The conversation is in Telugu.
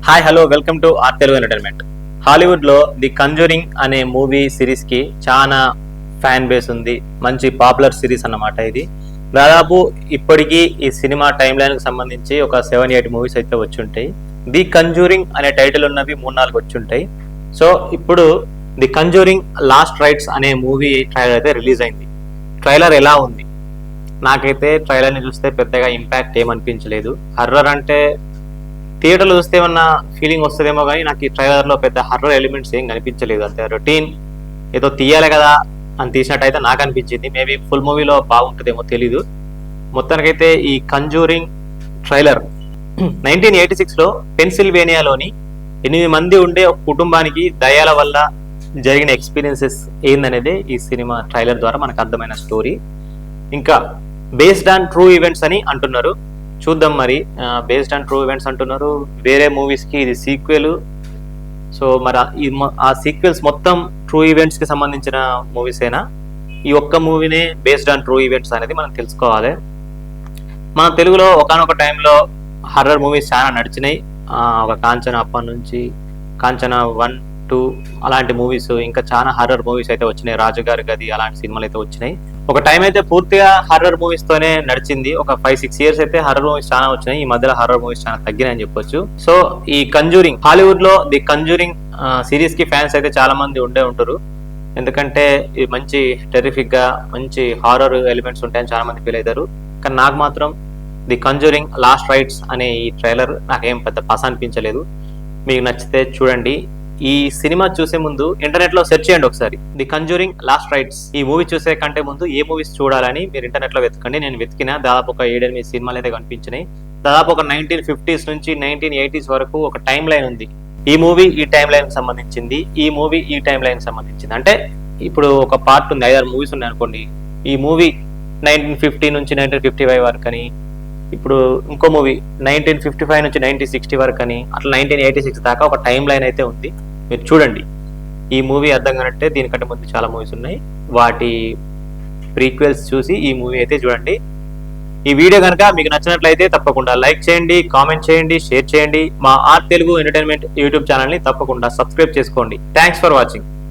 Hi hello welcome to our Telugu entertainment. హాలీవుడ్లో ది కంజూరింగ్ అనే మూవీ సిరీస్కి చాలా ఫ్యాన్ బేస్ ఉంది. మంచి పాపులర్ సిరీస్ అన్నమాట ఇది. దాదాపు ఇప్పటికీ ఈ సినిమా టైం లైన్కి సంబంధించి ఒక 7-8 మూవీస్ అయితే వచ్చి ఉంటాయి. ది కంజూరింగ్ అనే టైటిల్ ఉన్నవి 3-4 వచ్చి ఉంటాయి. సో ఇప్పుడు ది కంజూరింగ్ లాస్ట్ రైట్స్ అనే మూవీ ట్రైలర్ అయితే రిలీజ్ అయింది. ట్రైలర్ ఎలా ఉంది? నాకైతే ట్రైలర్ని చూస్తే పెద్దగా ఇంపాక్ట్ ఏమనిపించలేదు. హర్రర్ అంటే థియేటర్లో చూస్తే ఏమన్నా ఫీలింగ్ వస్తుందేమో కానీ నాకు ఈ ట్రైలర్లో పెద్ద హర్రర్ ఎలిమెంట్స్ ఏం కనిపించలేదు. అంతే రొటీన్ ఏదో తీయాలి కదా అని తీసినట్టు అయితే నాకు అనిపించింది. మేబీ ఫుల్ మూవీలో బాగుంటుందేమో తెలీదు. మొత్తానికైతే ఈ కంజూరింగ్ ట్రైలర్ 1986లో పెన్సిల్వేనియాలోని 8 మంది ఉండే ఒక కుటుంబానికి దయ్యాల వల్ల జరిగిన ఎక్స్పీరియన్సెస్ ఏందనేది ఈ సినిమా ట్రైలర్ ద్వారా మనకు అర్థమైన స్టోరీ. ఇంకా బేస్డ్ ఆన్ ట్రూ ఈవెంట్స్ అని అంటున్నారు. చూద్దాం మరి. బేస్డ్ ఆన్ ట్రూ ఈవెంట్స్ అంటున్నారు. వేరే మూవీస్కి ఇది సీక్వెల్. సో మరి ఆ సీక్వెల్స్ మొత్తం ట్రూ ఈవెంట్స్కి సంబంధించిన మూవీసేనా, ఈ ఒక్క మూవీనే బేస్డ్ ఆన్ ట్రూ ఈవెంట్స్ అనేది మనం తెలుసుకోవాలి. మన తెలుగులో ఒకానొక టైంలో హర్రర్ మూవీస్ చాలా నడిచినాయి. ఒక కాంచన అప్పటి నుంచి కాంచన 1, 2 అలాంటి మూవీస్, ఇంకా చాలా హర్రర్ మూవీస్ అయితే వచ్చినాయి. రాజుగారి గది అలాంటి సినిమాలు అయితే వచ్చినాయి. ఒక టైం అయితే పూర్తిగా హర్రర్ మూవీస్ తోనే నడిచింది. ఒక 5-6 ఇయర్స్ అయితే హర్రర్ మూవీస్ చాలా వచ్చినాయి. ఈ మధ్యలో హర్రర్ మూవీస్ చాలా తగ్గినాయని చెప్పొచ్చు. సో ఈ కంజూరింగ్, హాలీవుడ్ లో ది కంజూరింగ్ సిరీస్ కి ఫ్యాన్స్ అయితే చాలా మంది ఉండే ఉంటారు. ఎందుకంటే ఇది మంచి టెరిఫిక్ గా మంచి హారర్ ఎలిమెంట్స్ ఉంటాయని చాలా మంది ఫీల్ అవుతారు. కానీ నాకు మాత్రం ది కంజూరింగ్ లాస్ట్ రైట్స్ అనే ఈ ట్రైలర్ నాకేం పెద్ద పాస్ అనిపించలేదు. మీకు నచ్చితే చూడండి. ఈ సినిమా చూసే ముందు ఇంటర్నెట్ లో సెర్చ్ చేయండి ఒకసారి, ది కంజూరింగ్ లాస్ట్ రైట్స్. ఈ మూవీ చూసే కంటే ముందు ఏ మూవీస్ చూడాలని మీరు ఇంటర్నెట్ లో వెతకండి. నేను వెతికిన దాదాపు ఒక 7-8 సినిమాలు అయితే కనిపించినాయి. దాదాపు ఒక 1950s నుంచి 1980s వరకు ఒక టైం లైన్ ఉంది. ఈ మూవీ ఈ టైం లైన్ కి సంబంధించింది, ఈ మూవీ ఈ టైం లైన్ కి సంబంధించింది. అంటే ఇప్పుడు ఒక పార్ట్ ఉంది, 5-6 మూవీస్ ఉన్నాయి అనుకోండి. ఈ మూవీ 1950 నుంచి 1955 వరకు అని, ఇప్పుడు ఇంకో మూవీ 1955 నుంచి 1960 వరకు అని, అట్లా 1986 దాకా ఒక టైం లైన్ అయితే ఉంది. మీరు చూడండి. ఈ మూవీ అర్థం కానట్టే దీనికంటే ముందు చాలా మూవీస్ ఉన్నాయి. వాటి ప్రీక్వెల్స్ చూసి ఈ మూవీ అయితే చూడండి. ఈ వీడియో కనుక మీకు నచ్చినట్లయితే తప్పకుండా లైక్ చేయండి, కామెంట్ చేయండి, షేర్ చేయండి. మా ఆర్ తెలుగు ఎంటర్టైన్మెంట్ యూట్యూబ్ ఛానల్ని తప్పకుండా సబ్స్క్రైబ్ చేసుకోండి. Thanks for watching.